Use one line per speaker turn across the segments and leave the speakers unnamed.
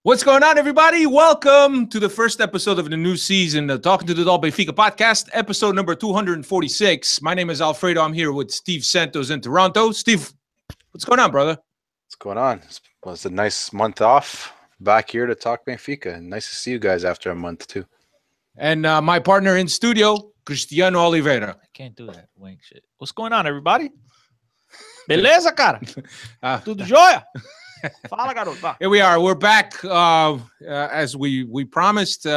What's going on, everybody? Welcome to the first episode of the new season of Talking to the Doll Benfica podcast, episode number 246. My name is Alfredo. I'm here with Steve Santos in Toronto. Steve, what's going on, brother?
What's going on? It's a nice month off. Back here to talk Benfica. Nice to see you guys after a month, too.
And my partner in studio, Cristiano Oliveira.
I can't do that wank shit. What's going on, everybody? Beleza, cara? Tudo jóia? Fala, garota.
Here we are. We're back as we promised.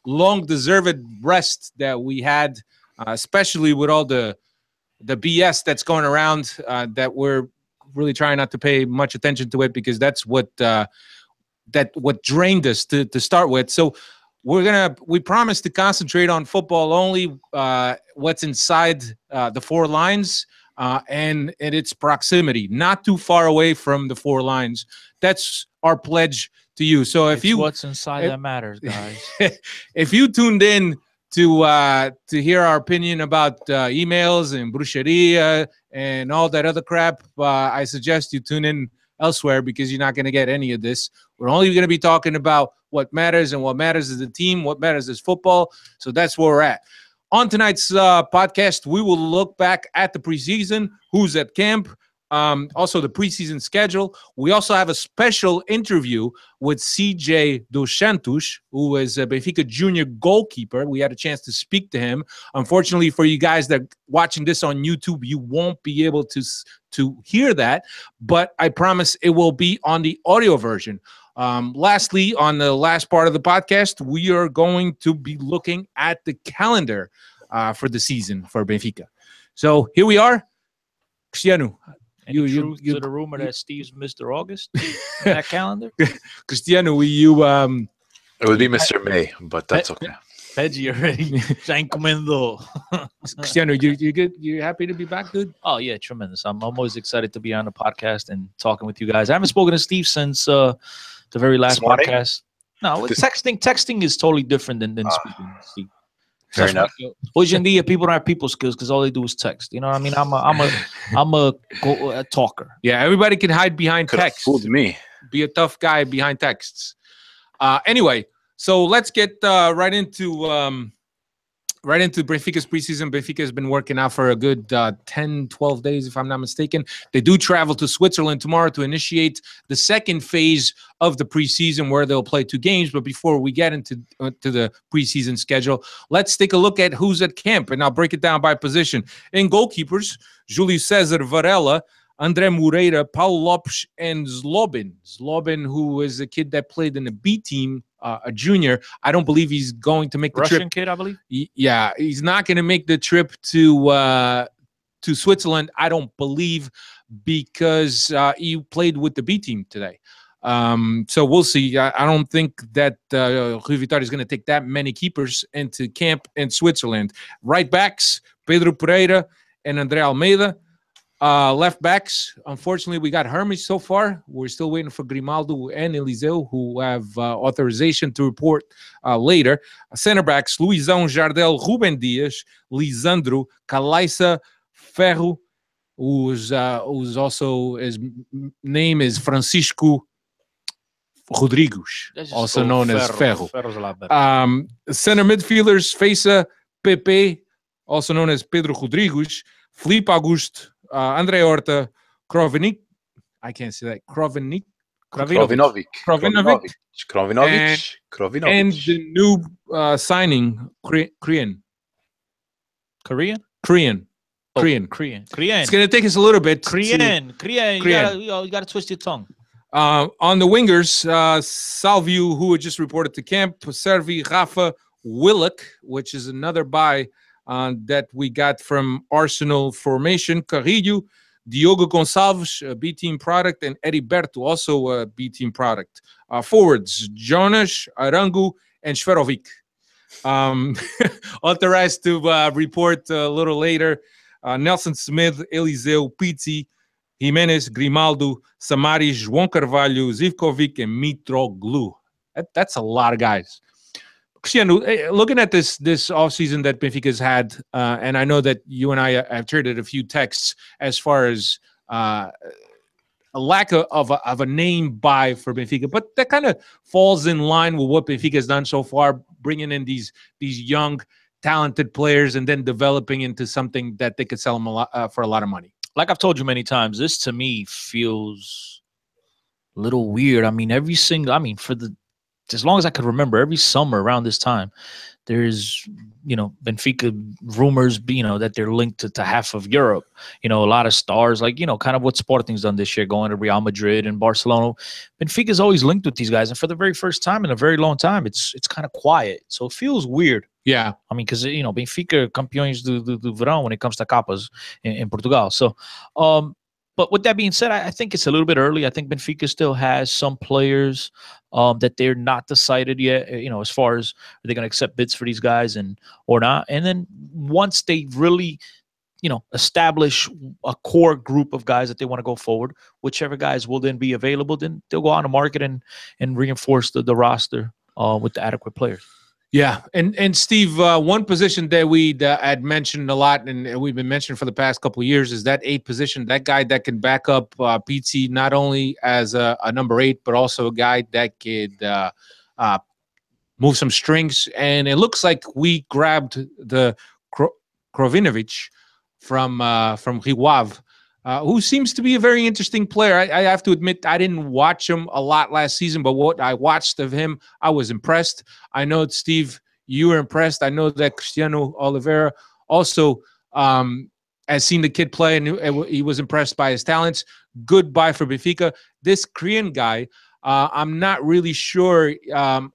Long-deserved rest that we had, especially with all the BS that's going around. That we're really trying not to pay much attention to it because that's what drained us to start with. So we promised to concentrate on football only. What's inside the four lines. And its proximity, not too far away from the four lines. That's our pledge to you. So
what's inside that matters, guys.
If you tuned in to hear our opinion about emails and brujeria and all that other crap, I suggest you tune in elsewhere because you're not going to get any of this. We're only going to be talking about what matters, and what matters is the team. What matters is football. So that's where we're at. On tonight's podcast, we will look back at the preseason, who's at camp, also the preseason schedule. We also have a special interview with CJ dos Santos, who is a Benfica Junior goalkeeper. We had a chance to speak to him. Unfortunately, for you guys that are watching this on YouTube, you won't be able to hear that, but I promise it will be on the audio version. Lastly, on the last part of the podcast, we are going to be looking at the calendar for the season for Benfica. So here we are. Cristiano,
Any truth to the rumor that Steve's Mr. August in that calendar?
Cristiano,
it would be Mr. May, but that's okay.
Peggy already.
Cristiano, you good? You happy to be back, dude?
Oh yeah, tremendous. I'm always excited to be on the podcast and talking with you guys. I haven't spoken to Steve since the very last podcast. No, texting is totally different than speaking, Steve.
Fair enough.
Hoje em dia, people don't have people skills because all they do is text. You know what I mean? I'm a talker.
Yeah, everybody can hide behind text.
Fooled me.
Be a tough guy behind texts. Anyway, so let's get right into Benfica's preseason. Benfica has been working out for a good 10, 12 days, if I'm not mistaken. They do travel to Switzerland tomorrow to initiate the second phase of the preseason, where they'll play 2 games. But before we get into to the preseason schedule, let's take a look at who's at camp, and I'll break it down by position. In goalkeepers, Júlio César Varela, André Moreira, Paulo Lopes, and Zlobin. Zlobin, who is a kid that played in the B team, a junior. I don't believe he's going to make the
Russian
trip.
kid, I believe.
Yeah, he's not going to make the trip to Switzerland, I don't believe, because he played with the B team today. So we'll see. I don't think that Rui Vitória is going to take that many keepers into camp in Switzerland. Right backs, Pedro Pereira and André Almeida. Left backs, unfortunately, we got Hermes so far. We're still waiting for Grimaldo and Eliseu, who have authorization to report later. Center backs, Luizão, Jardel, Ruben Dias, Lisandro, Calaissa, Ferro, who's also, his name is Francisco Rodrigues, also known as Ferro.
Ferro's a lot better.
Center midfielders, Feiça, Pepe, also known as Pedro Rodrigues, Felipe Augusto, André Horta, Krovinic. I can't say that. Krovinovic. And the new signing, Korean. It's going to take us a little bit.
Korean. You got to twist your tongue.
On the wingers, Salvio, who had just reported to camp, Servi, Rafa, Willock, which is another buy that we got from Arsenal formation, Carrillo, Diogo Gonçalves, a B-team product, and Heriberto, also a B-team product. Forwards, Jonas, Arango, and Šverovic. Authorized to report a little later, Nelson Smith, Eliseu, Pizzi, Jimenez, Grimaldo, Samaris, João Carvalho, Zivkovic, and Mitroglou. That's a lot of guys. Cristiano, looking at this offseason that Benfica's had, and I know that you and I have traded a few texts as far as lack of a name buy for Benfica, but that kind of falls in line with what Benfica has done so far, bringing in these young, talented players and then developing into something that they could sell them for a lot of money.
Like I've told you many times, this to me feels a little weird. I mean, as long as I could remember, every summer around this time, there's, Benfica rumors, that they're linked to half of Europe. A lot of stars, like, kind of what Sporting's done this year, going to Real Madrid and Barcelona. Benfica's always linked with these guys. And for the very first time in a very long time, it's kind of quiet. So it feels weird.
Yeah.
I mean, because, Benfica campeões do verão when it comes to Copas in Portugal. So, but with that being said, I think it's a little bit early. I think Benfica still has some players that they're not decided yet, as far as are they going to accept bids for these guys or not. And then once they really, establish a core group of guys that they want to go forward, whichever guys will then be available, then they'll go on the market and reinforce the roster with the adequate players.
Yeah, and Steve, one position that we had mentioned a lot, and we've been mentioning for the past couple of years, is that 8 position. That guy that can back up Pizzi not only as a number 8, but also a guy that could move some strings. And it looks like we grabbed the Krovinovic from Rio Ave, who seems to be a very interesting player. I have to admit, I didn't watch him a lot last season, but what I watched of him, I was impressed. I know, Steve, you were impressed. I know that Cristiano Oliveira also has seen the kid play, and he was impressed by his talents. Good buy for Benfica. This Korean guy, I'm not really sure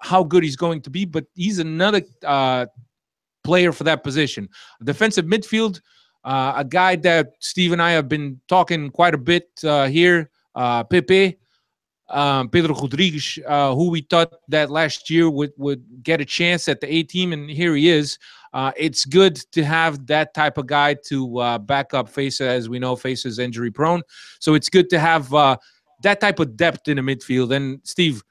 how good he's going to be, but he's another player for that position. Defensive midfield, a guy that Steve and I have been talking quite a bit here, Pepe, Pedro Rodrigues, who we thought that last year would get a chance at the A team, and here he is. It's good to have that type of guy to back up Feza. As we know, Feza is injury prone, so it's good to have that type of depth in the midfield. And Steve,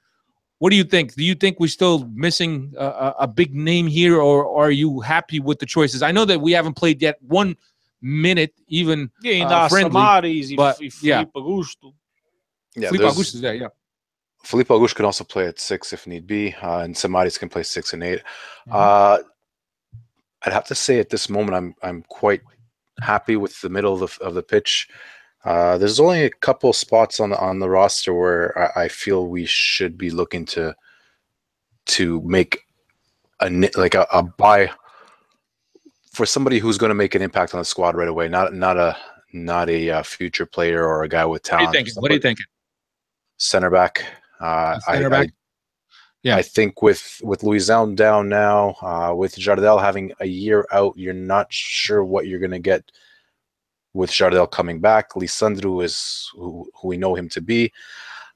what do you think? Do you think we're still missing a big name here, or are you happy with the choices? I know that we haven't played yet 1 minute, even friendly, but
Felipe Augusto.
Yeah,
Felipe Augusto is there, yeah.
Felipe Augusto can also play at 6 if need be, and Samaris can play 6 and 8. I'd have to say at this moment I'm quite happy with the middle of the pitch. There's only a couple spots on the roster where I feel we should be looking to make a buy for somebody who's going to make an impact on the squad right away, not a future player or a guy with talent.
What are you thinking?
Center back.
Center back. Yeah,
I think with Luizão down now, with Jardel having a year out, you're not sure what you're going to get with Jardel coming back. Lisandro is who we know him to be.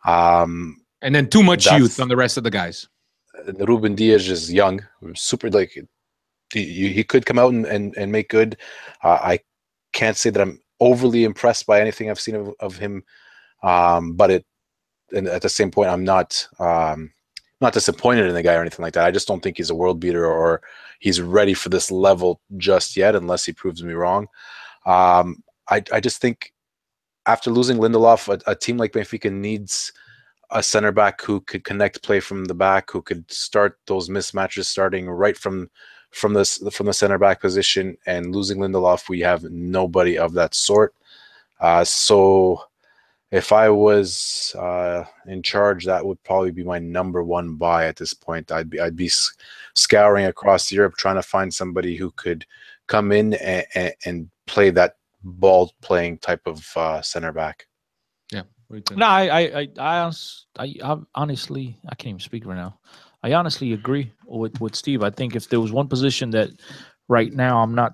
And then too much youth on the rest of the guys.
Ruben Diaz is young, super, like he could come out and make good. I can't say that I'm overly impressed by anything I've seen of him, but at the same point, I'm not disappointed in the guy or anything like that. I just don't think he's a world beater or he's ready for this level just yet, unless he proves me wrong. I just think after losing Lindelof, a team like Benfica needs a center back who could connect play from the back, who could start those mismatches starting right from the center back position. And losing Lindelof, we have nobody of that sort. So if I was in charge, that would probably be my number 1 buy at this point. I'd be scouring across Europe trying to find somebody who could come in and play that ball playing type of center back.
Yeah.
No, I honestly, I can't even speak right now. I honestly agree with Steve. I think if there was one position that right now I'm not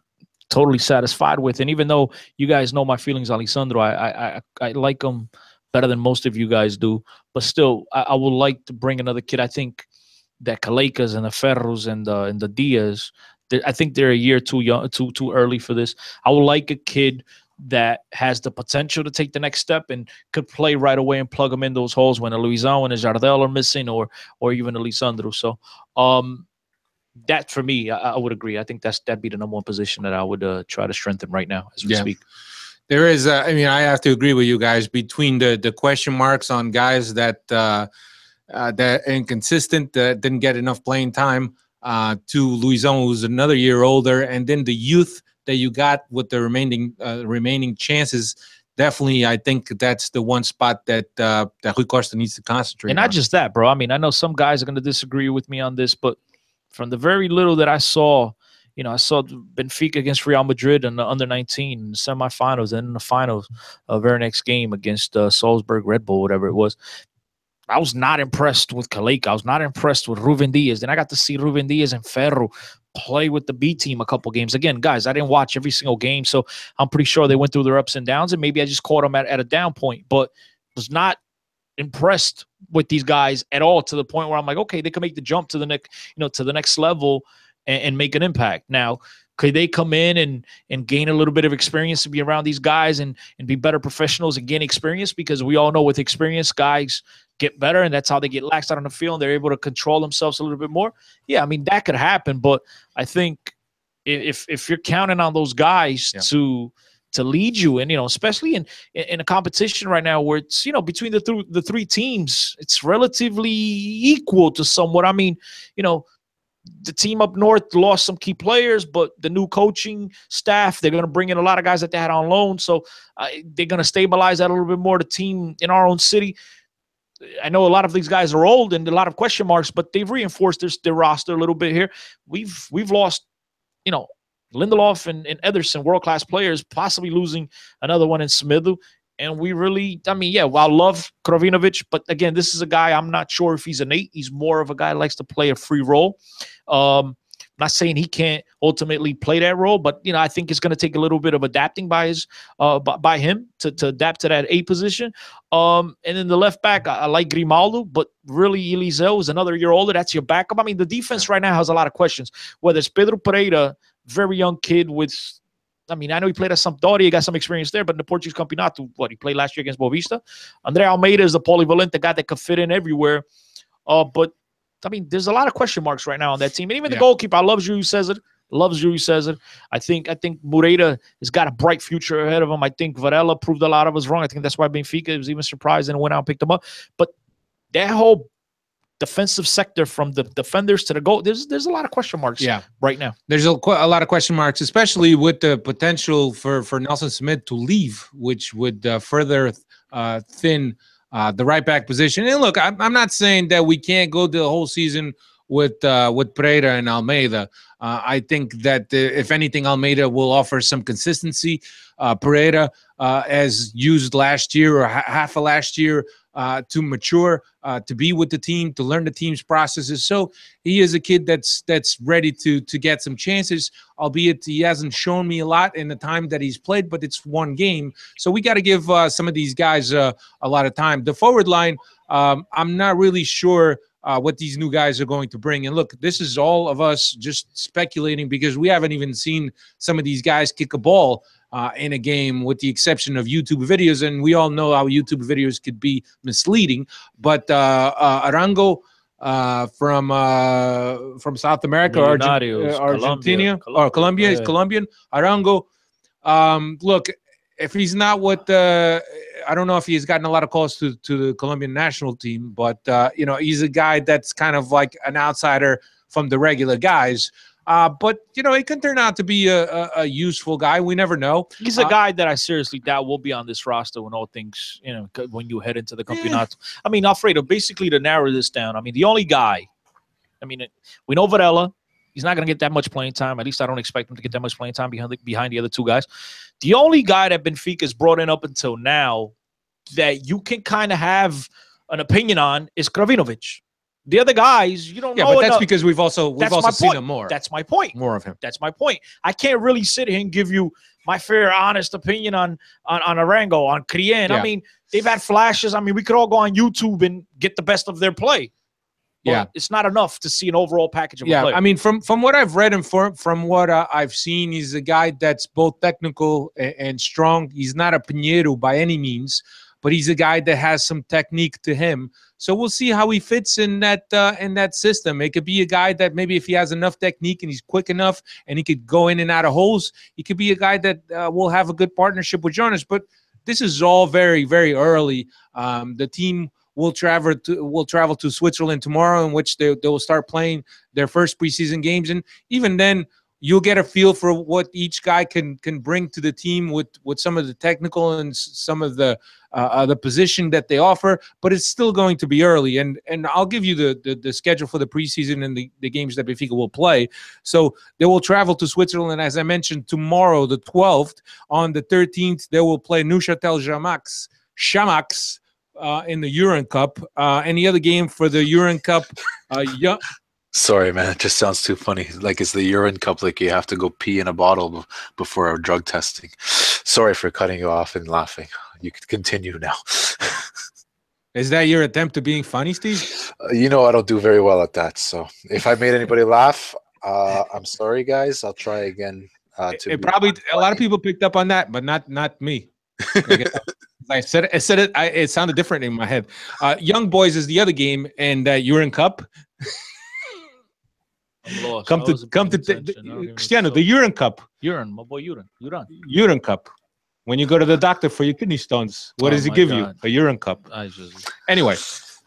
totally satisfied with, and even though you guys know my feelings on Lisandro, I like him better than most of you guys do, but still, I would like to bring another kid. I think that Calecas and the Ferros and the Diaz, I think they're a year too young, too early for this. I would like a kid that has the potential to take the next step and could play right away and plug them in those holes when a Luizão and a Jardel are missing, or even a Lisandro. So that for me, I would agree. I think that'd be the number 1 position that I would try to strengthen right now as we speak.
There is, I mean, I have to agree with you guys between the question marks on guys that that inconsistent, didn't get enough playing time, to Luison, who's another year older, and then the youth that you got with the remaining chances. Definitely, I think that's the one spot that that Rui Costa needs to concentrate
And not
on.
just that, bro. I mean, I know some guys are going to disagree with me on this, but from the very little that I saw, you know, I saw Benfica against Real Madrid in the under-19 semifinals, and in the finals, very next game against Salzburg Red Bull, whatever it was. I was not impressed with Kaleka. I was not impressed with Ruben Diaz. Then I got to see Ruben Diaz and Ferro play with the B team a couple games. Again, guys, I didn't watch every single game, so I'm pretty sure they went through their ups and downs, and maybe I just caught them at a down point, but was not impressed with these guys at all, to the point where I'm like, okay, they can make the jump to the next, you know, to the next level and make an impact. Now, could they come in and gain a little bit of experience to be around these guys and be better professionals and gain experience? Because we all know with experience, guys get better, and that's how they get laxed out on the field, and they're able to control themselves a little bit more. Yeah, I mean, that could happen, but I think if you're counting on those guys to lead you, and, you know, especially in a competition right now where it's, you know, between the three teams, it's relatively equal to somewhat. I mean, you know, the team up north lost some key players, but the new coaching staff, they're going to bring in a lot of guys that they had on loan, so they're going to stabilize that a little bit more. The team in our own city, I know a lot of these guys are old and a lot of question marks, but they've reinforced their roster a little bit here. We've lost, you know, Lindelof and Ederson, world-class players, possibly losing another one in Smithu. And we really, I mean, yeah, well, I love Krovinovic, but again, this is a guy, I'm not sure if he's an 8. He's more of a guy that likes to play a free role. Not saying he can't ultimately play that role, but, you know, I think it's going to take a little bit of adapting by him to adapt to that 8 position. And then the left back, I like Grimaldo, but really Eliseu is another year older. That's your backup. I mean, the defense right now has a lot of questions, whether it's Pedro Pereira, very young kid with, I mean, I know he played at Sampdoria, he got some experience there, but in the Portuguese Campeonato, he played last year against Boavista. Andre Almeida is the polyvalent, the guy that could fit in everywhere. But I mean, there's a lot of question marks right now on that team. And even the goalkeeper, I love Julio Cesar. I think Moreira has got a bright future ahead of him. I think Varela proved a lot of us wrong. I think that's why Benfica was even surprised and went out and picked him up. But that whole defensive sector, from the defenders to the goal, there's a lot of question marks right now. There's
a lot of question marks, especially with the potential for Nelson Smith to leave, which would further thin the right back position. And look, I'm not saying that we can't go the whole season with Pereira and Almeida. I think that if anything, Almeida will offer some consistency. Pereira, as used last year or half of last year, to mature, to be with the team, to learn the team's processes. So he is a kid that's ready to get some chances, albeit he hasn't shown me a lot in the time that he's played, but it's one game. So we got to give some of these guys a lot of time. The forward line, I'm not really sure what these new guys are going to bring. And look, this is all of us just speculating because we haven't even seen some of these guys kick a ball in a game, with the exception of YouTube videos. And we all know how YouTube videos could be misleading. But Arango from South America, Argentina, or Colombia, is Colombian. Arango, look, if he's not what I don't know if he's gotten a lot of calls to the Colombian national team, but you know, he's a guy that's kind of like an outsider from the regular guys. But you know, he can turn out to be a useful guy. We never know.
He's a guy that I seriously doubt will be on this roster when all things, you know, when you head into the Campeonato. I mean, Alfredo, basically to narrow this down, I mean, the only guy, I mean, we know Varela. He's not going to get that much playing time. At least I don't expect him to get that much playing time behind the other two guys. The only guy that Benfica's brought in up until now that you can kind of have an opinion on is Krovinovic. The other guys, you don't know.
Yeah, but that's
enough.
because we've also seen him more.
That's my point.
More of him.
That's my point. I can't really sit here and give you my fair, honest opinion on Arango, on Crien. I mean, they've had flashes. I mean, we could all go on YouTube and get the best of their play. But it's not enough to see an overall package of a player.
I mean, from what I've read and from what I've seen, he's a guy that's both technical and strong. He's not a Pinheiro by any means, but he's a guy that has some technique to him. So we'll see how he fits in that system. It could be a guy that maybe if he has enough technique and he's quick enough and he could go in and out of holes, he could be a guy that will have a good partnership with Jonas. But this is all very, very early. The team will travel to Switzerland tomorrow, in which they will start playing their first preseason games, and even then, you'll get a feel for what each guy can bring to the team with some of the technical and some of the position that they offer. But it's still going to be early, and I'll give you the schedule for the preseason and the games that Benfica will play. So they will travel to Switzerland, as I mentioned, tomorrow, the 12th. On the 13th, they will play Neuchâtel Xamax in the Uran Cup. Any other game for the Uran Cup?
Sorry, man. It just sounds too funny. Like it's the urine cup, like you have to go pee in a bottle before our drug testing. Sorry for cutting you off and laughing. You can continue now.
Is that your attempt to being funny, Steve?
I don't do very well at that. So if I made anybody laugh, I'm sorry, guys. I'll try again.
Probably a lot of people picked up on that, but not me. I said it. It sounded different in my head. Young Boys is the other game, and Urine Cup. Come to Cristiano, the Urine Cup.
Urine, my boy, urine.
Urine Cup. When you go to the doctor for your kidney stones, what does he give you? A urine cup. Anyway,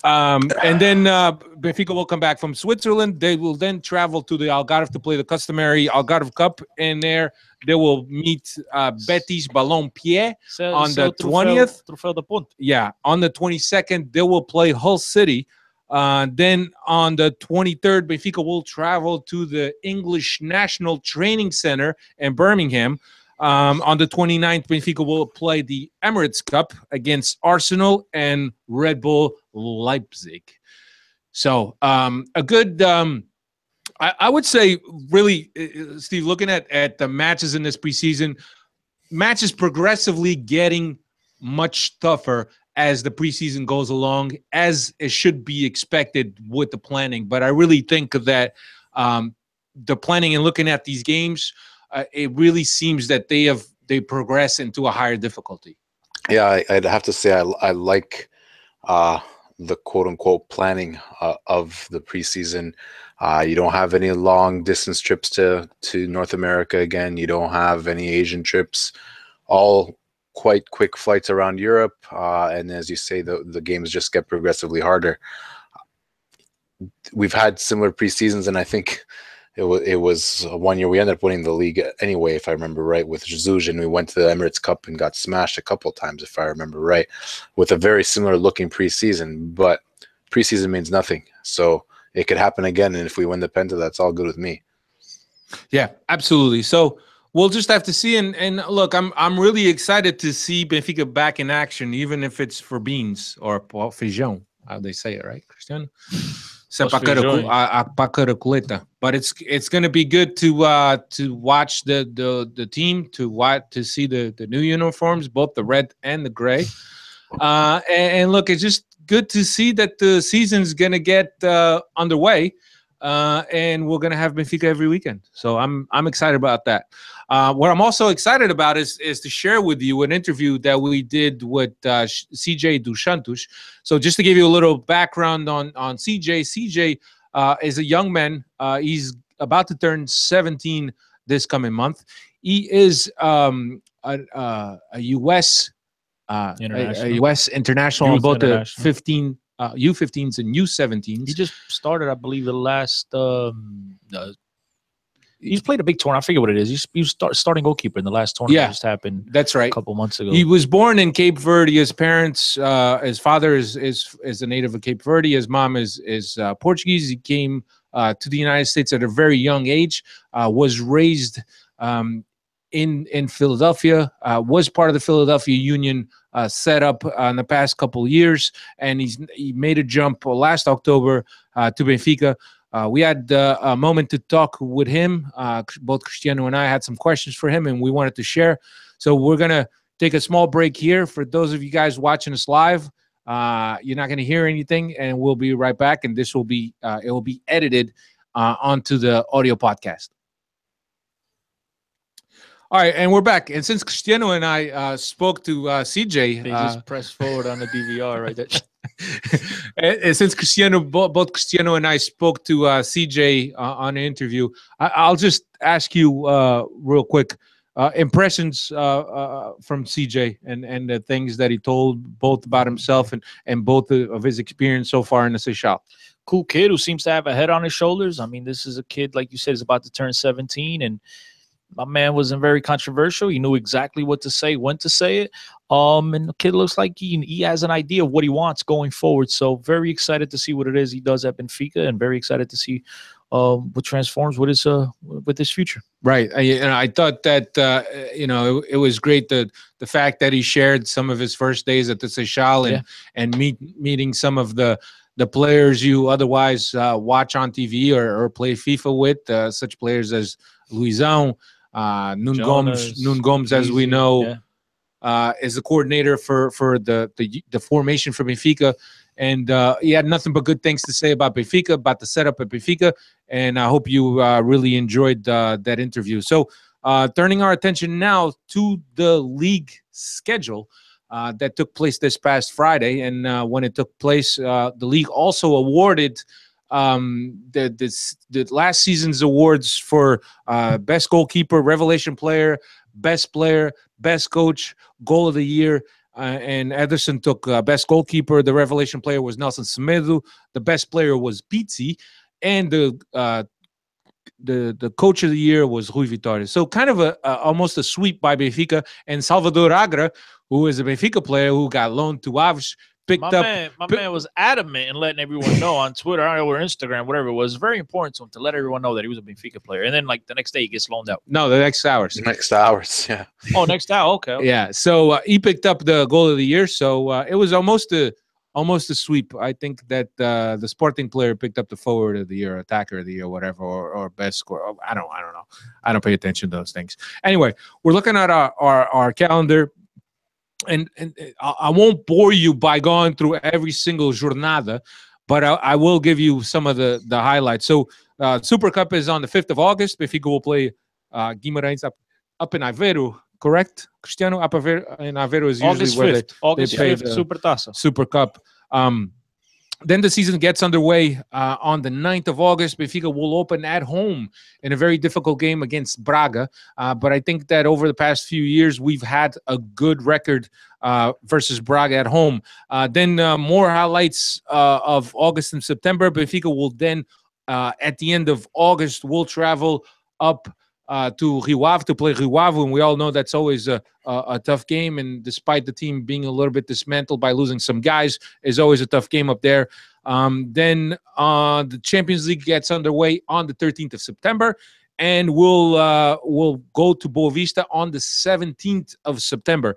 and then Benfica will come back from Switzerland. They will then travel to the Algarve to play the customary Algarve Cup, and there they will meet Betis Ballonpied on the 20th.
Trofeo da Ponte.
Yeah, on the 22nd, they will play Hull City. Then on the 23rd, Benfica will travel to the English National Training Center in Birmingham. On the 29th, Benfica will play the Emirates Cup against Arsenal and Red Bull Leipzig. So a good, I would say, really, Steve, looking at the matches in this preseason, matches progressively getting much tougher as the preseason goes along, as it should be expected with the planning. But I really think that the planning and looking at these games, it really seems that they progress into a higher difficulty.
Yeah, I'd have to say I like the quote-unquote planning of the preseason. You don't have any long distance trips to North America again. You don't have any Asian trips. All quite quick flights around Europe, and as you say, the games just get progressively harder. We've had similar preseasons, and I think it was 1 year we ended up winning the league anyway, if I remember right, with Jesus, and we went to the Emirates Cup and got smashed a couple of times, if I remember right, with a very similar looking preseason. But preseason means nothing, so it could happen again, and if we win the Penta, that's all good with me.
Yeah, absolutely. So we'll just have to see. And look, I'm really excited to see Benfica back in action, even if it's for beans or feijão, how they say it, right, Cristiano? But it's going to be good to watch the team, to see the new uniforms, both the red and the gray. And look, it's just good to see that the season's going to get underway. And we're going to have Benfica every weekend. So I'm excited about that. What I'm also excited about is to share with you an interview that we did with CJ dos Santos. So just to give you a little background on CJ. CJ is a young man. He's about to turn 17 this coming month. He is a U.S. international on both the 15 U15s and U17s.
He just started, I believe, the last. He's played a big tournament. I forget what it is. He was starting goalkeeper in the last tournament.
Yeah,
that just happened.
That's right.
A couple months ago.
He was born in Cape Verde. His parents, his father is a native of Cape Verde. His mom is Portuguese. He came to the United States at a very young age. Was raised in Philadelphia. Was part of the Philadelphia Union set up in the past couple of years, and he made a jump last October to Benfica. We had a moment to talk with him. Both Cristiano and I had some questions for him, and we wanted to share. So we're going to take a small break here. For those of you guys watching us live, you're not going to hear anything, and we'll be right back. And this will be it will be edited onto the audio podcast. All right, and we're back. And since Cristiano and I spoke to CJ,
they just press forward on the DVR right there.
And since Cristiano, both Cristiano and I spoke to CJ on the interview, I'll just ask you real quick impressions from CJ and the things that he told both about himself and both of his experience so far in the Seychelles.
Cool kid who seems to have a head on his shoulders. I mean, this is a kid, like you said, is about to turn 17, and my man wasn't very controversial. He knew exactly what to say, when to say it. And the kid looks like he has an idea of what he wants going forward. So very excited to see what it is he does at Benfica, and very excited to see what transforms with his future.
Right. I thought that it was great the fact that he shared some of his first days at the Seychelles and meeting some of the players you otherwise watch on TV or play FIFA with, such players as Luizão, Nuno Gomes, as we know, is the coordinator for the formation for Benfica. And he had nothing but good things to say about Benfica, about the setup at Benfica. And I hope you really enjoyed that interview. So turning our attention now to the league schedule that took place this past Friday. And when it took place, the league also awarded the last season's awards for best goalkeeper, revelation player, best coach, goal of the year. And Ederson took best goalkeeper. The revelation player was Nelson Semedo. The best player was Pizzi, and the coach of the year was Rui Vitória. So kind of almost a sweep by Benfica. And Salvador Agra, who is a Benfica player who got loaned to Aves,
my man was adamant in letting everyone know on Twitter or Instagram, whatever it was. Very important to him to let everyone know that he was a Benfica player. And then, like, the next day, he gets loaned out.
No, the next hours.
Yeah.
Oh, next hour. Okay.
Yeah. So he picked up the goal of the year. So it was almost a sweep. I think that the Sporting player picked up the forward of the year, attacker of the year, whatever, or best score. I don't know. I don't pay attention to those things. Anyway, we're looking at our calendar. And I won't bore you by going through every single jornada, but I will give you some of the highlights. So Super Cup is on the 5th of August. Benfica will play Guimarães up in Aveiro, correct? Cristiano, up in Aveiro is usually
August
where
5th. August
they play
5th,
the
Super Taça.
Super Cup. Then the season gets underway on the 9th of August. Benfica will open at home in a very difficult game against Braga. But I think that over the past few years, we've had a good record versus Braga at home. Then more highlights of August and September. Benfica will then, at the end of August, will travel up to Rio Ave to play Rio Ave, and we all know that's always a tough game. And despite the team being a little bit dismantled by losing some guys, is always a tough game up there. Then the Champions League gets underway on the 13th of September, and we'll go to Boa Vista on the 17th of September.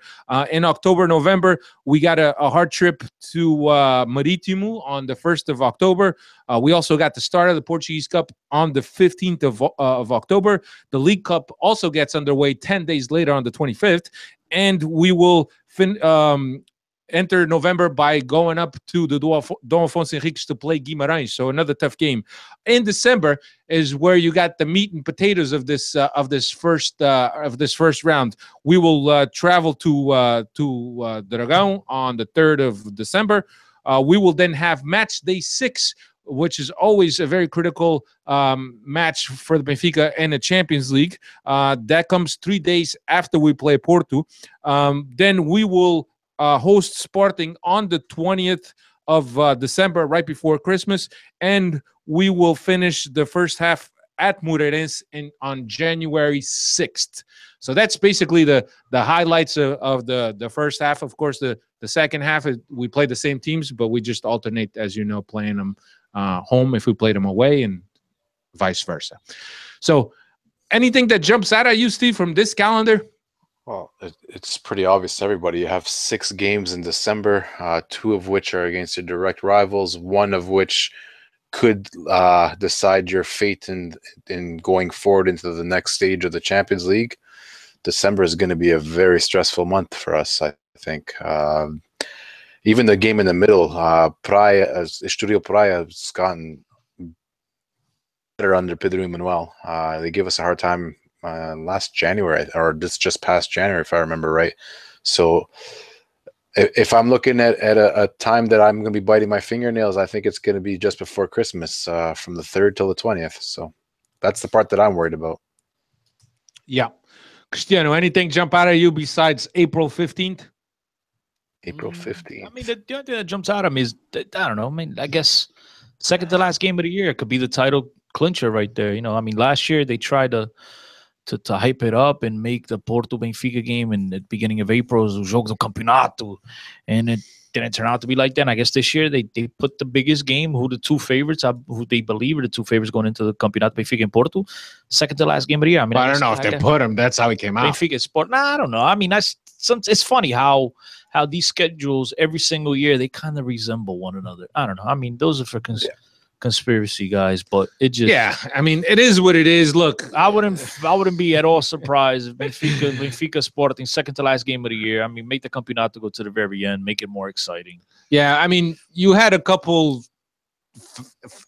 In October, November, we got a hard trip to Marítimo on the 1st of October. We also got the start of the Portuguese Cup on the 15th of October. The League Cup also gets underway 10 days later on the 25th, and we will enter November by going up to the Dom Afonso Henriques to play Guimarães. So another tough game. In December is where you got the meat and potatoes of this first round. We will travel to Dragão on the 3rd of December. We will then have match day 6, which is always a very critical match for the Benfica and the Champions League. That comes 3 days after we play Porto. Then we will host Sporting on the 20th of December, right before Christmas, and we will finish the first half at Moreirense on January 6th. So that's basically the highlights of the first half. Of course, the second half, we play the same teams, but we just alternate, as you know, playing them home if we play them away and vice versa. So anything that jumps out at you, Steve, from this calendar?
Well, it's pretty obvious to everybody. You have 6 games in December, 2 of which are against your direct rivals, 1 of which could decide your fate in going forward into the next stage of the Champions League. December is going to be a very stressful month for us, I think. Even the game in the middle, Estoril Praia has gotten better under Pedro Emanuel. They gave us a hard time last January, or this just past January, if I remember right. So If I'm looking at a time that I'm going to be biting my fingernails, I think it's going to be just before Christmas, from the 3rd till the 20th. So that's the part that I'm worried about.
Yeah. Cristiano, anything jump out at you besides April 15th?
April 15th.
I mean, the only thing that jumps out at me is, I don't know. I mean, I guess second to last game of the year could be the title clincher right there. You know, I mean, last year they tried to hype it up and make the Porto Benfica game in the beginning of April as o jogo do campeonato, and it didn't turn out to be like that. And I guess this year they put the biggest game, who the two favorites, who they believe are the two favorites going into the campeonato, Benfica and Porto, second to last game of the year. I mean,
I don't know if they put him. That's how he came out.
Benfica Sport. Nah, I don't know. I mean, it's funny how these schedules every single year they kind of resemble one another. I don't know. I mean, those are for conspiracy guys, but it just
I mean, it is what it is. Look,
I wouldn't be at all surprised if Benfica Sporting second to last game of the year. I mean, make the campeonato go to the very end, make it more exciting.
Yeah, I mean, you had a couple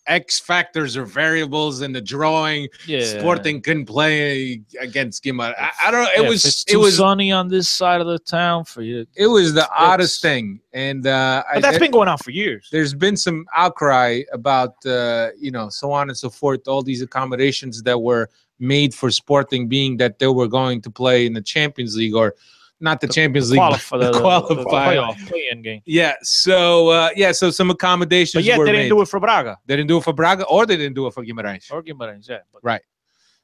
X factors or variables in the drawing.
Yeah,
Sporting couldn't play against Guimarães. I don't know.
It was sunny on this side of the town for you.
It was the oddest thing, and
but that's been going on for years.
There's been some outcry about so on and so forth. All these accommodations that were made for Sporting, being that they were going to play in the Champions League, or not the Champions League,
the playoff play-in game.
Yeah. So so some accommodations.
But
were
they
made.
didn't do it for Braga.
They didn't do it for Braga, or they didn't do it for Guimarães.
Yeah.
Right.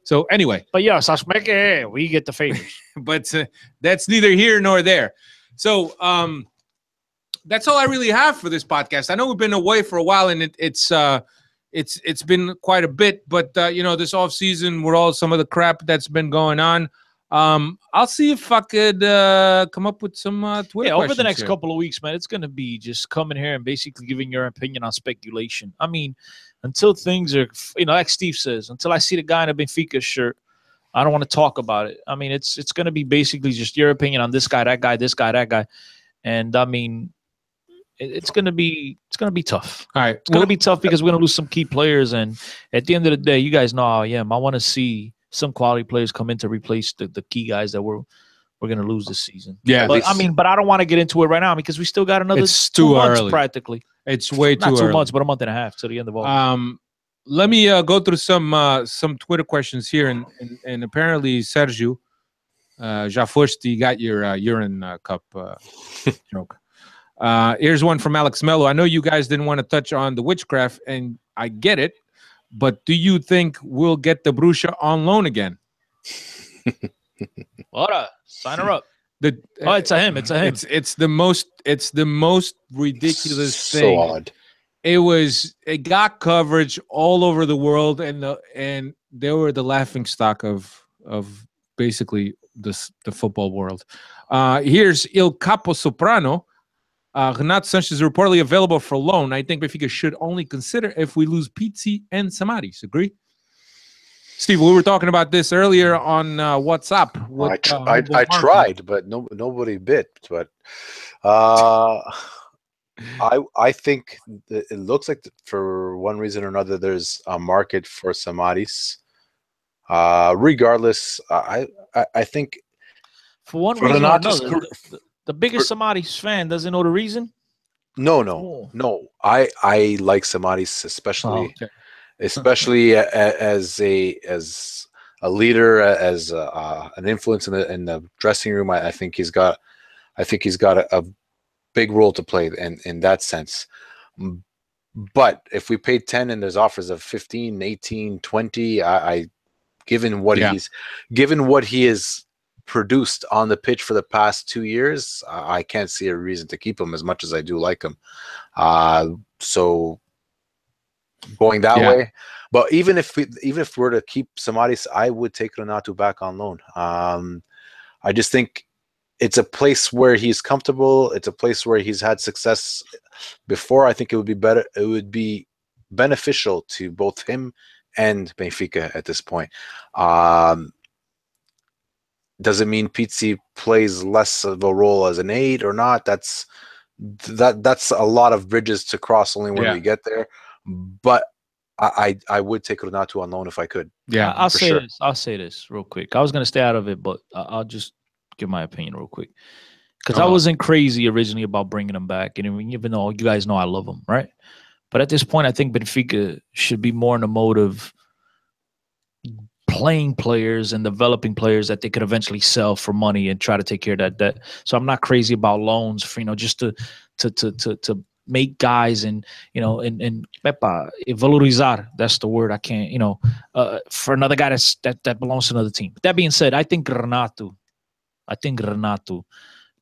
So anyway.
But yeah, Sashmeke, we get the favors.
But that's neither here nor there. So that's all I really have for this podcast. I know we've been away for a while, and it's been quite a bit. But this off season, with all some of the crap that's been going on. I'll see if I could come up with some Twitter
over the next
here.
couple of weeks, man. It's going to be just coming here and basically giving your opinion on speculation. I mean, until things are, like Steve says, until I see the guy in a Benfica shirt, I don't want to talk about it. I mean, it's going to be basically just your opinion on this guy, that guy, this guy, that guy. And I mean, it's going to be tough.
All right.
It's going to be tough because we're going to lose some key players. And at the end of the day, you guys know how I am. I want to see some quality players come in to replace the key guys that we're going to lose this season.
Yeah,
but but I don't want to get into it right now because we still got another
it's
2
too
months
early.
Practically.
It's way too
not 2
early.
months, but a month and a half to the end of August.
Let me go through some Twitter questions here, and apparently Sergio, já foste, you got your urine cup joke. Here's one from Alex Mello. I know you guys didn't want to touch on the witchcraft, and I get it. But do you think we'll get the Bruxa on loan again?
Sign her up.
It's
a him.
It's the most ridiculous thing.
So odd.
It got coverage all over the world, and they were the laughing stock of basically the football world. Here's Il Capo Soprano. Renato Sanchez is reportedly available for loan. I think Benfica should only consider if we lose Pizzi and Samaris. Agree? Steve, we were talking about this earlier on WhatsApp.
I tried, but nobody bit. But I think that it looks like for one reason or another, there's a market for Samaris. Regardless, I think
for one reason or another. The biggest Samaris fan doesn't know the reason.
No. I like Samaris, especially as a leader, as an influence in the dressing room. I think he's got a big role to play in that sense. But if we paid 10 and there's offers of 15, 18, 20, given what he is produced on the pitch for the past 2 years, I can't see a reason to keep him as much as I do like him. So going that way, but even if we're to keep Samaris, I would take Renato back on loan. I just think it's a place where he's comfortable. It's a place where he's had success before. I think it would be better. It would be beneficial to both him and Benfica at this point. Does it mean Pizzi plays less of a role as an 8 or not? That's a lot of bridges to cross only when we get there. But I would take Renato on loan if I could.
Yeah, I'll say this real quick. I was going to stay out of it, but I'll just give my opinion real quick. Because I wasn't crazy originally about bringing him back, and even though you guys know I love him, right? But at this point, I think Benfica should be more in the mode of playing players and developing players that they could eventually sell for money and try to take care of that debt. So I'm not crazy about loans for, just to make guys and valorizar. That's the word. I can't, for another guy that belongs to another team. But that being said, I think Renato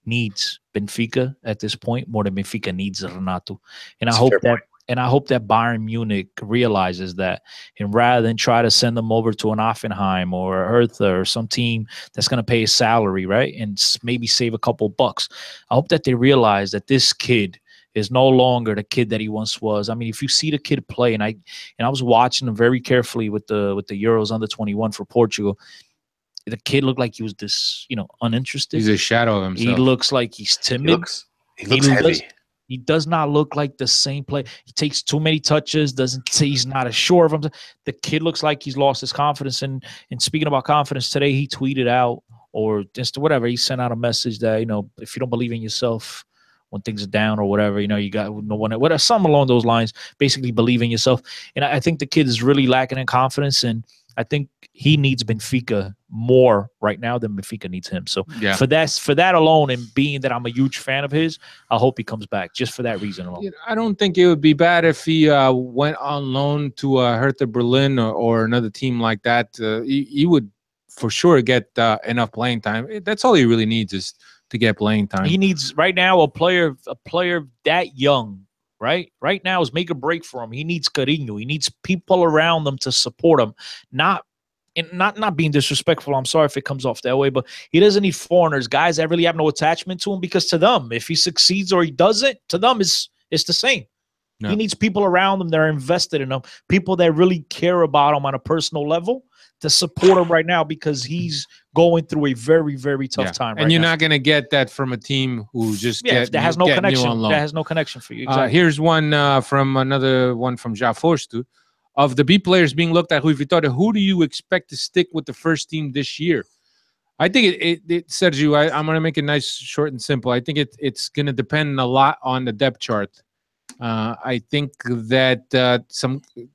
needs Benfica at this point more than Benfica needs Renato. And I hope that Bayern Munich realizes that, and rather than try to send them over to an Offenheim or a Hertha or some team that's going to pay his salary, right, and maybe save a couple bucks, I hope that they realize that this kid is no longer the kid that he once was. I mean, if you see the kid play, and I was watching him very carefully with the Euros under 21 for Portugal. The kid looked like he was this, uninterested.
He's a shadow of himself.
He looks like he's timid.
He looks heavy.
He does not look like the same player. He takes too many touches. He's not as sure of himself. The kid looks like he's lost his confidence. And speaking about confidence, today he tweeted out, or just whatever, he sent out a message that, if you don't believe in yourself when things are down or whatever, you got no one, whatever, something along those lines. Basically, believe in yourself. And I think the kid is really lacking in confidence, and I think he needs Benfica more right now than Benfica needs him. So for that alone, and being that I'm a huge fan of his, I hope he comes back just for that reason alone.
I don't think it would be bad if he went on loan to Hertha Berlin or another team like that. He would for sure get enough playing time. That's all he really needs, is to get playing time.
He needs right now a player that young. Right now is make a break for him. He needs cariño. He needs people around them to support him. Not being disrespectful. I'm sorry if it comes off that way, but he doesn't need foreigners, guys that really have no attachment to him, because to them, if he succeeds or he doesn't, to them it's the same. No. He needs people around him that are invested in him, people that really care about him on a personal level, to support him right now, because he's going through a very, very tough time.
And you're not going to get that from a team who just
that has no connection. That has no connection for you. Exactly.
Here's one from another one from Jaforstu. Of the B players being looked at, Rui Vitória, who do you expect to stick with the first team this year? I think it Sergio, I'm going to make it nice, short, and simple. I think it's going to depend a lot on the depth chart. I think that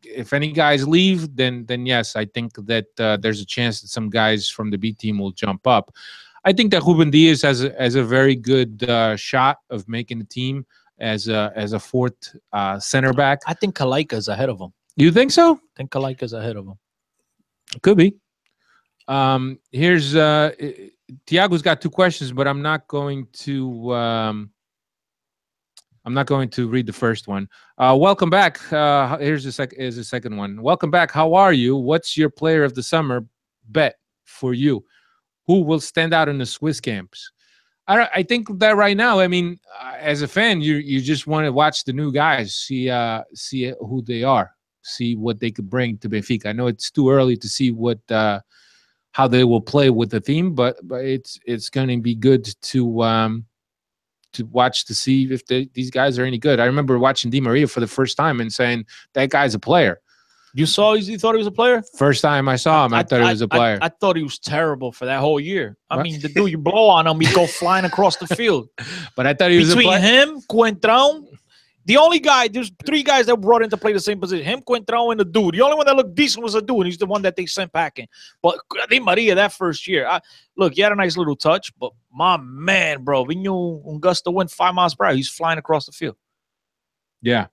if any guys leave, then yes, I think that there's a chance that some guys from the B team will jump up. I think that Ruben Dias has a very good shot of making the team as a fourth center back.
I think Kalaika's ahead of him.
You think so?
I think Kalaika's ahead of him.
Could be. Here's Tiago's got two questions, but I'm not going to read the first one. Welcome back. Here's the second one. Welcome back. How are you? What's your player of the summer bet for you? Who will stand out in the Swiss camps? I think that right now, I mean, as a fan, you just want to watch the new guys, see who they are, see what they could bring to Benfica. I know it's too early to see how they will play with the team, but it's going to be good to watch to see if these guys are any good. I remember watching Di Maria for the first time and saying, that guy's a player.
You thought he was a player?
First time I saw him, I thought he was a player.
I thought he was terrible for that whole year. I mean, the dude, you blow on him, he go flying across the field.
But I thought he was a player.
Between him, Coentrão, the only guy, there's three guys that brought in to play the same position. Him, Coentrão, and the dude. The only one that looked decent was the dude, and he's the one that they sent packing. But Di Maria, that first year, look, he had a nice little touch, but my man, bro, Vinho un gust to win 5 miles per hour. He's flying across the field.
Yeah.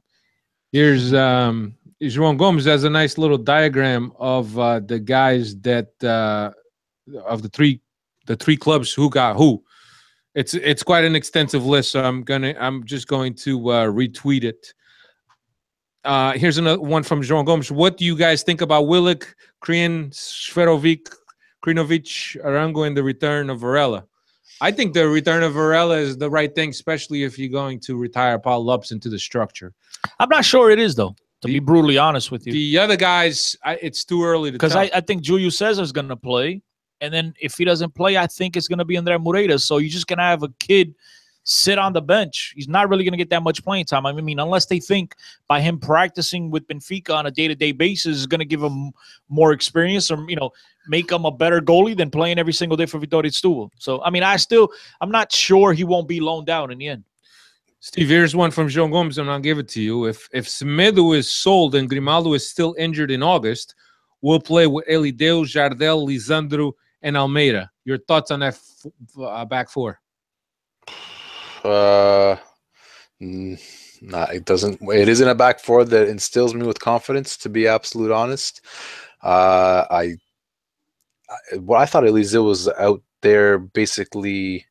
Here's João Gomes has a nice little diagram of the guys that of the three clubs who got who. It's quite an extensive list, so I'm just going to retweet it. Here's another one from João Gomes. What do you guys think about Willick, Krian, Šverović, Krinović, Arango, and the return of Varela? I think the return of Varela is the right thing, especially if you're going to retire Paul Lopes into the structure.
I'm not sure it is, though, to be brutally honest with you.
The other guys, it's too early to tell.
Because I think Julio Cesar's going to play. And then if he doesn't play, I think it's going to be André Moreira. So you're just going to have a kid sit on the bench. He's not really going to get that much playing time. I mean, unless they think by him practicing with Benfica on a day-to-day basis is going to give him more experience or, make him a better goalie than playing every single day for Vitória Setúbal. So, I mean, I'm not sure he won't be loaned out in the end.
Steve, here's one from João Gomes, and I'll give it to you. If Semedo is sold and Grimaldo is still injured in August, we'll play with Elideu, Jardel, Lisandro, and Almeida. Your thoughts on that back four?
Nah, it doesn't. It isn't a back four that instills me with confidence, to be absolute honest. I thought Eliseu was out there basically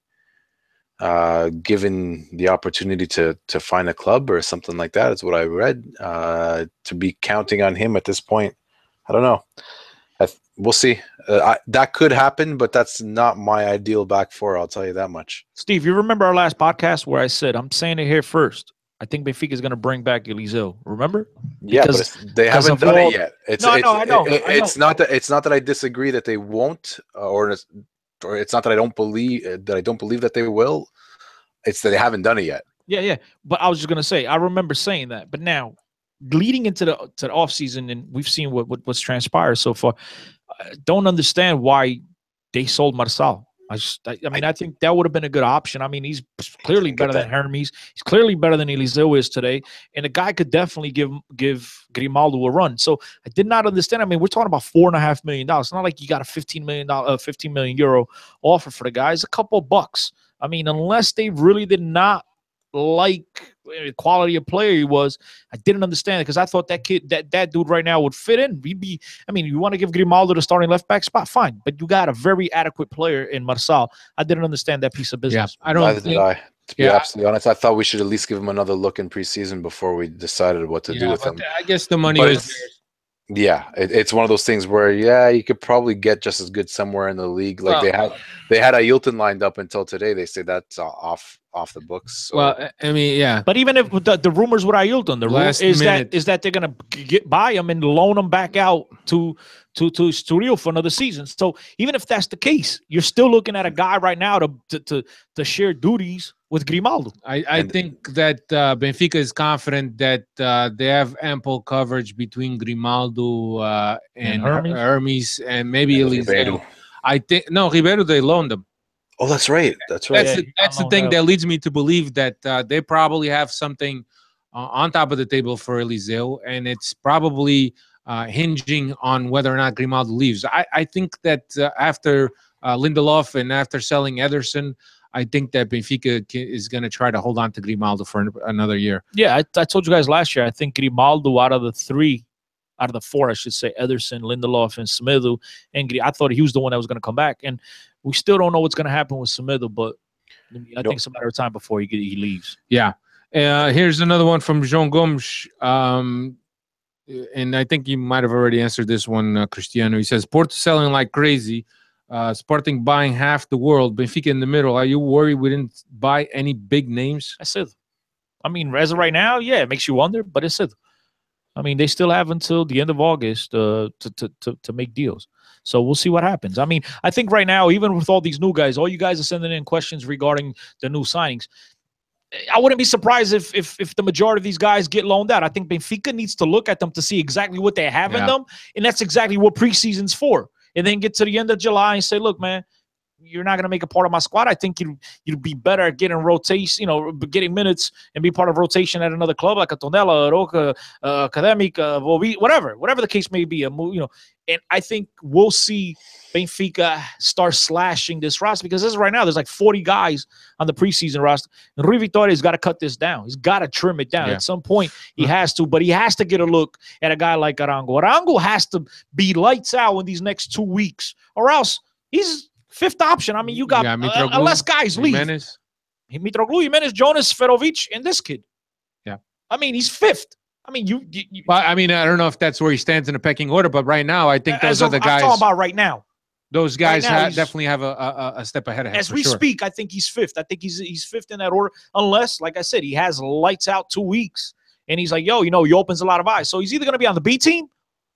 given the opportunity to find a club or something like that. Is what I read. To be counting on him at this point, I don't know. We'll see. That could happen, but that's not my ideal back four. I'll tell you that much.
Steve, you remember our last podcast where I said, I'm saying it here first, I think Benfica is going to bring back Eliseu. Remember?
Yeah, but they haven't done it yet.
I know.
It's not that I disagree that they won't, or it's not that I don't believe that they will. It's that they haven't done it yet.
Yeah. But I was just going to say, I remember saying that. But now, leading into the offseason, and we've seen what's transpired so far, I don't understand why they sold Marçal. I think that would have been a good option. I mean, he's clearly better than Hermes. He's clearly better than Eliseu is today. And the guy could definitely give Grimaldo a run. So I did not understand. I mean, we're talking about $4.5 million. It's not like you got a $15 million euro offer for the guy. It's a couple bucks. I mean, unless they really did not like the quality of player he was, I didn't understand it because I thought that kid, that dude right now would fit in. You want to give Grimaldo the starting left back spot, fine, but you got a very adequate player in Marçal. I didn't understand that piece of business.
Yeah, I don't.
Neither did I. To be absolutely honest, I thought we should at least give him another look in preseason before we decided what to do with him.
I guess the money was there.
Yeah, it's one of those things where you could probably get just as good somewhere in the league. Like they had Ailton lined up until today. They say that's off the books. So.
Well, I mean, yeah.
But even if the rumors with Ailton, the rumor is that they're gonna buy him and loan him back out to Estoril for another season. So even if that's the case, you're still looking at a guy right now to share duties with Grimaldo.
I think that Benfica is confident that they have ample coverage between Grimaldo and Hermes and maybe Eliseu. I think Ribeiro, they loaned him.
Oh, that's right. That's right.
That's the thing that leads me to believe that they probably have something on top of the table for Eliseu, and it's probably hinging on whether or not Grimaldo leaves. I think that after Lindelof and after selling Ederson, I think that Benfica is going to try to hold on to Grimaldo for another year.
Yeah, I told you guys last year, I think Grimaldo out of the four, I should say, Ederson, Lindelof, and Semedo, and I thought he was the one that was going to come back. And we still don't know what's going to happen with Semedo, but I think it's a matter of time before he leaves.
Yeah. Here's another one from João Gomes. And I think you might have already answered this one, Cristiano. He says, Porto selling like crazy. Sporting buying half the world. Benfica in the middle. Are you worried we didn't buy any big names?
I said, I mean, as of right now, yeah, it makes you wonder, but it's it. I mean, they still have until the end of August to make deals. So we'll see what happens. I mean, I think right now, even with all these new guys, all you guys are sending in questions regarding the new signings. I wouldn't be surprised if the majority of these guys get loaned out. I think Benfica needs to look at them to see exactly what they have in them, and that's exactly what preseason's for. And then get to the end of July and say, look, man, you're not going to make a part of my squad. I think you'd be better at getting rotation, getting minutes and be part of rotation at another club like a Tonela, Roca, Académica, whatever the case may be. And I think we'll see Benfica start slashing this roster because as of right now, there's like 40 guys on the preseason roster. And Rui Vitória's got to cut this down. He's got to trim it down. At some point, he has to, but he has to get a look at a guy like Arango. Arango has to be lights out in these next 2 weeks, or else he's fifth option. I mean, you got unless guys leave. Mitroglou, Jimenez, Jonas, Ferovic, and this kid.
Yeah.
I mean, he's fifth. I mean,
Well, I mean, I don't know if that's where he stands in the pecking order, but right now, I think those are the guys.
I'm talking about right now.
Those guys definitely have a step ahead of him.
As we speak, I think he's fifth. I think he's fifth in that order, unless, like I said, he has lights out 2 weeks, and he's like, he opens a lot of eyes. So he's either going to be on the B team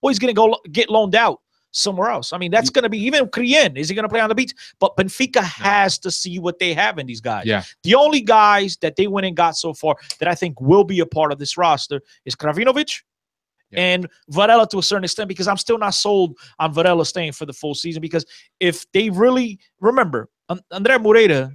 or he's going to go get loaned out. somewhere else. I mean, that's going to be even Crien. Is he going to play on the beach? But Benfica has to see what they have in these guys.
Yeah.
The only guys that they went and got so far that I think will be a part of this roster is Kravinovic and Varela to a certain extent, because I'm still not sold on Varela staying for the full season, because if they really remember, Andrea Moreira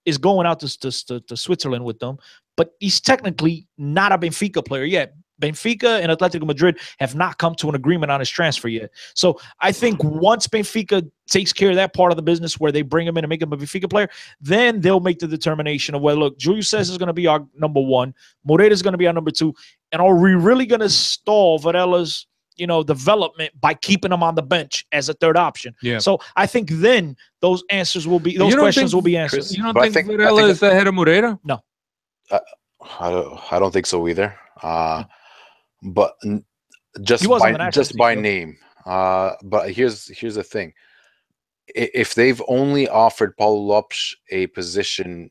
is going out to Switzerland with them, but he's technically not a Benfica player yet. Benfica and Atletico Madrid have not come to an agreement on his transfer yet. So I think once Benfica takes care of that part of the business where they bring him in and make him a Benfica player, then they'll make the determination of, well, look, Julius says is going to be our number one, Moreira is going to be our number two, and are we really going to stall Varela's development by keeping him on the bench as a third option?
Yeah.
So I think then those answers will be, those questions will be answered.
You don't think Varela is ahead of Moreira?
No.
I don't think so either. But just by name. But here's the thing: if they've only offered Paulo Lopes a position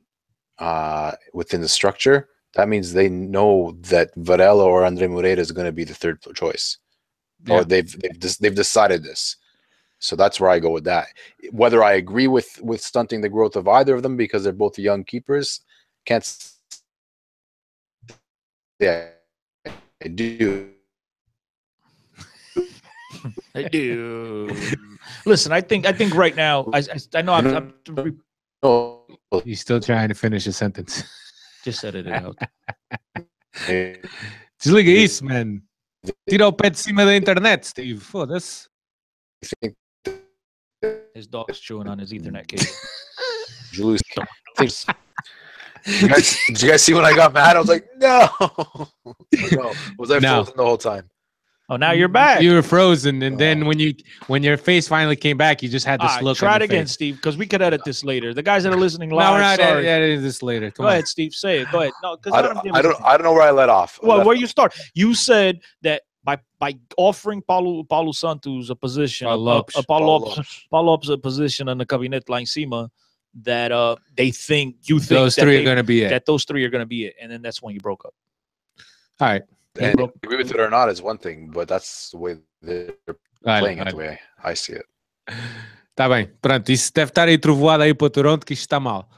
within the structure, that means they know that Varela or Andre Moreira is going to be the third choice, or they've decided this. So that's where I go with that. Whether I agree with stunting the growth of either of them because they're both young keepers, can't. Yeah, I do.
I do. Listen, I think right now, I know I'm
He's still trying to finish a sentence.
Just said it out.
Desliga isso, man. Tira o pé de cima da internet, Steve. Foda-se.
His dog's chewing on his Ethernet cable.
Julius thinks. Did you guys see when I got mad? I was like, no. Was I frozen the whole time?
Oh, now you're back.
You were frozen, and then when your face finally came back, you just had this look.
Try
on
it
your
again,
face.
Steve, because we could edit this later. The guys that are listening live,
No, we're not
sorry.
editing this later.
Go ahead, Steve. Say it. Go ahead. No, because
I don't know where I let off.
Well, where you start? You said that by offering Paulo Santos a position, Paulo Lopes a position in the cabinet lá em cima, that you think
those three are going to be it.
That those three are going to be it, and then that's when you broke up.
All right.
And agree with it or not is one thing, but that's the way they're playing it, the way I see it.
Tá bem. Pronto, isso deve estar aí trovoado aí para Toronto, que isto está mal.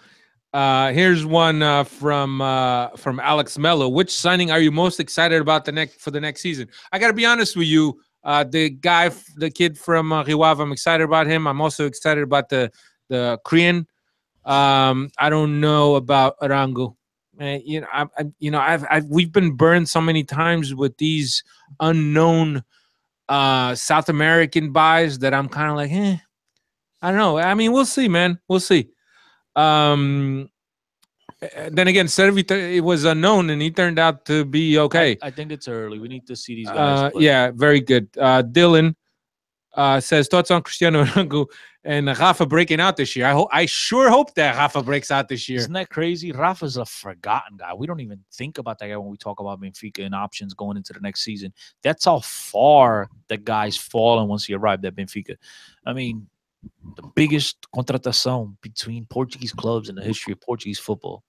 Here's one from Alex Mello. Which signing are you most excited about for the next season? I got to be honest with you. The kid from Rio Ave, I'm excited about him. I'm also excited about the Korean. I don't know about Arango. We've been burned so many times with these unknown South American buys that I'm kind of like, I don't know. I mean, we'll see, man. We'll see. Then again, Servi, it was unknown, and he turned out to be okay.
I think it's early. We need to see these guys play.
Yeah, very good. Dylan says, thoughts on Cristiano Ronaldo and Rafa breaking out this year. I sure hope that Rafa breaks out this year.
Isn't that crazy? Rafa's a forgotten guy. We don't even think about that guy when we talk about Benfica and options going into the next season. That's how far the guy's fallen once he arrived at Benfica. I mean, the biggest contratação between Portuguese clubs in the history of Portuguese football.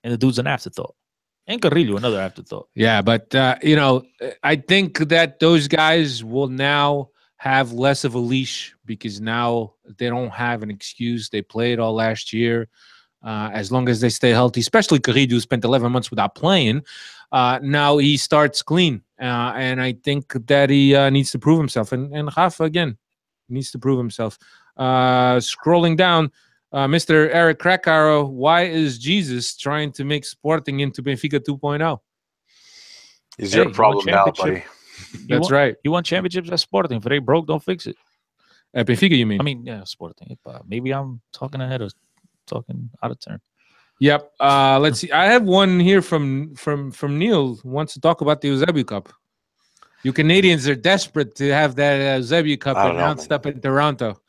And the dude's an afterthought. And Carrillo, another afterthought.
Yeah, but, I think that those guys will now have less of a leash because now they don't have an excuse. They played all last year. As long as they stay healthy, especially Carrillo, who spent 11 months without playing, now he starts clean. And I think that he needs to prove himself. And Rafa, again, needs to prove himself. Scrolling down, Mr. Eric Krakauer, why is Jesus trying to make Sporting into Benfica 2.0?
Is your problem now, buddy?
That's right.
You want championships at Sporting. If they broke, don't fix it.
At Benfica, you mean?
I mean, yeah, Sporting. Maybe I'm talking out of turn.
Yep. Let's see. I have one here from Neil who wants to talk about the Eusebio Cup. You Canadians are desperate to have that Eusebio Cup announced up in Toronto.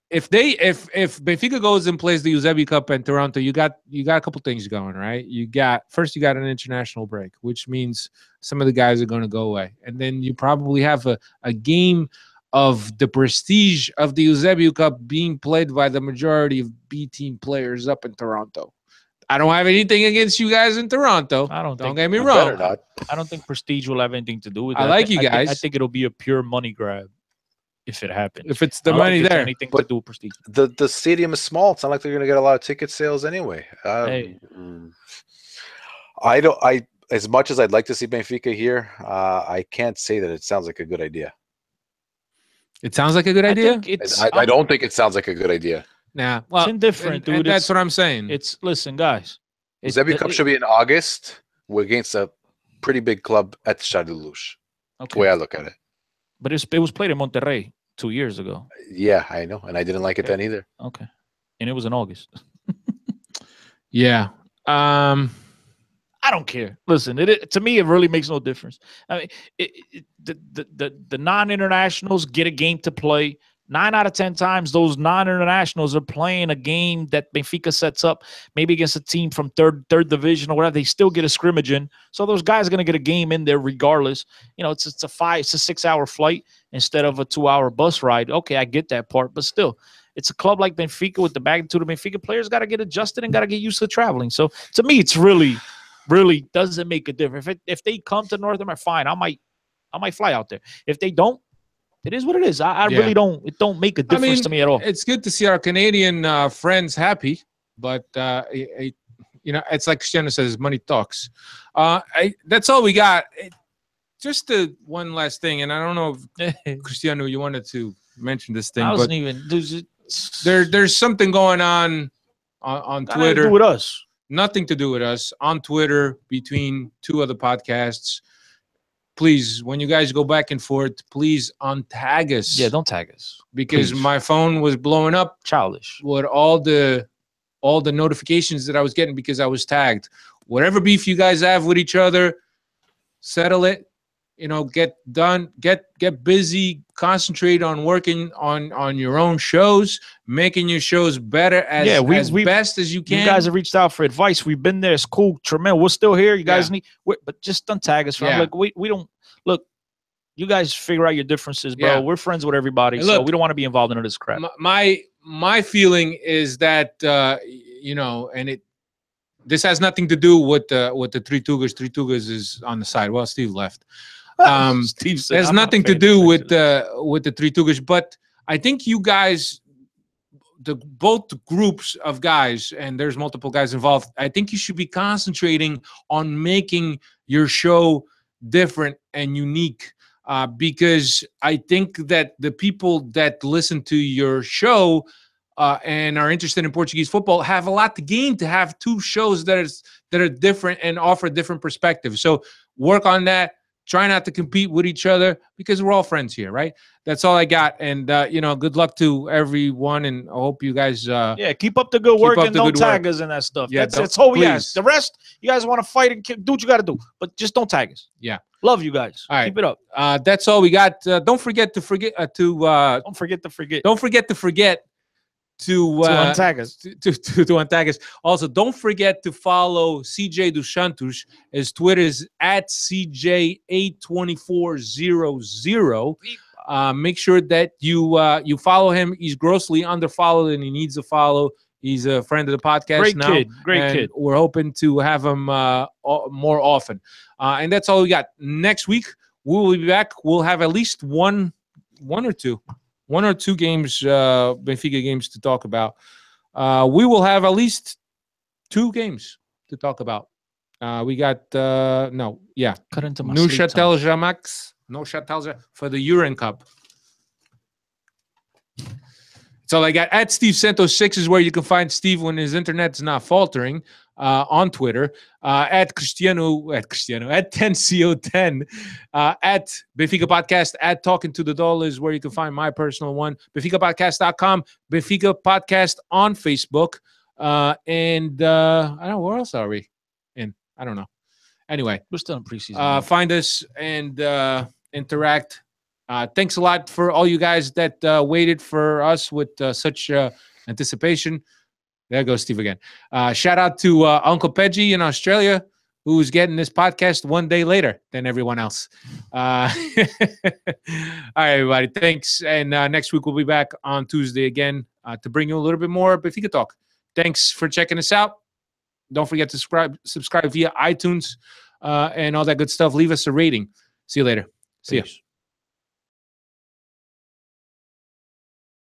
If Benfica goes and plays the Eusebio Cup in Toronto, you got a couple things going, right? You got an international break, which means some of the guys are going to go away, and then you probably have a game of the prestige of the Eusebio Cup being played by the majority of B team players up in Toronto. I don't have anything against you guys in Toronto. Don't get me
You
wrong.
better not.
I don't think prestige will have anything to do with it.
I like you
I
guys.
think it'll be a pure money grab if it happens.
If it's the
I don't
money
think it's
there.
anything to
But
do with prestige.
The stadium is small. It's not like they're going to get a lot of ticket sales anyway.
Hey.
I don't. As much as I'd like to see Benfica here, I can't say that it sounds like a good idea.
It sounds like a good idea.
I think it's.
I don't think it sounds like a good idea.
Nah, well,
it's indifferent, dude.
and that's what I'm saying.
It's listen, guys.
Zebi Cup should be in August. We're against a pretty big club at Stade de Luz. The way I look at it.
But it was played in Monterrey 2 years ago.
Yeah, I know, and I didn't like it then either.
Okay, and it was in August.
Yeah.
I don't care. Listen, to me, it really makes no difference. I mean, the non-internationals get a game to play. 9 out of 10 times, those non-internationals are playing a game that Benfica sets up, maybe against a team from third division or whatever. They still get a scrimmage in, so those guys are going to get a game in there regardless. You know, it's a 6-hour flight instead of a 2-hour bus ride. Okay, I get that part, but still, it's a club like Benfica with the magnitude of Benfica. Players got to get adjusted and got to get used to traveling. So to me, it's really doesn't make a difference. If they come to North America, fine, I might fly out there. If they don't, it is what it is. I really don't. It don't make a difference to me at all.
It's good to see our Canadian friends happy, but you know, it's like Cristiano says, money talks. That's all we got. Just one last thing, and I don't know if Cristiano, you wanted to mention this thing.
I wasn't
but
even.
There's something going on Twitter.
Nothing to do with us.
Nothing to do with us on Twitter between two other podcasts. Please, when you guys go back and forth, please untag us.
Yeah, don't tag us
because
please.
My phone was blowing up.
Childish.
With all the notifications that I was getting because I was tagged. Whatever beef you guys have with each other, settle it. You know, get done. Get busy. Concentrate on working on your own shows, making your shows better as best as you can.
You guys have reached out for advice. We've been there. It's cool, tremendous. We're still here. You guys need, but just don't tag us. Like we don't look. You guys figure out your differences, bro. Yeah. We're friends with everybody, so we don't want to be involved in all this crap.
My feeling is that you know, and this has nothing to do with the Three Tugas. Three Tugas is on the side. Well, Steve left.
Steve said,
has nothing to do with the Three Tugas, but I think you guys, both groups of guys, and there's multiple guys involved, I think you should be concentrating on making your show different and unique, because I think that the people that listen to your show and are interested in Portuguese football have a lot to gain to have two shows that are different and offer different perspectives. So work on that. Try not to compete with each other because we're all friends here, right? That's all I got. And, you know, good luck to everyone. And I hope you guys...
keep up the good work and don't tag us and that stuff. Yeah, that's all we ask. The rest, you guys want to fight and do what you got to do. But just don't tag us.
Yeah.
Love you guys.
All right.
Keep it up.
That's all we got. Don't forget to forget to
untag us.
To untag us. Also, don't forget to follow CJ dos Santos. His Twitter is at CJ82400. Make sure that you follow him. He's grossly underfollowed and he needs a follow. He's a friend of the podcast now.
Great kid.
We're hoping to have him more often. And that's all we got. Next week, we'll be back. We'll have at least one or two games, Benfica games to talk about. We will have at least 2 games to talk about. We got Neuchâtel Jamax, for the Uran Cup. So I got at Steve Santos 6 is where you can find Steve when his internet's not faltering. On Twitter, at 10CO10, at Benfica Podcast, at Talking to the Doll is where you can find my personal one. BenficaPodcast.com, Benfica Podcast on Facebook. And I don't know, where else are we in? I don't know. Anyway,
we're still in preseason.
Find us and interact. Thanks a lot for all you guys that waited for us with such anticipation. There goes Steve again. Shout out to Uncle Peggy in Australia, who's getting this podcast one day later than everyone else. All right, everybody. Thanks. And next week we'll be back on Tuesday again to bring you a little bit more Benfica talk. Thanks for checking us out. Don't forget to subscribe via iTunes and all that good stuff. Leave us a rating. See you later. See ya.
Peace.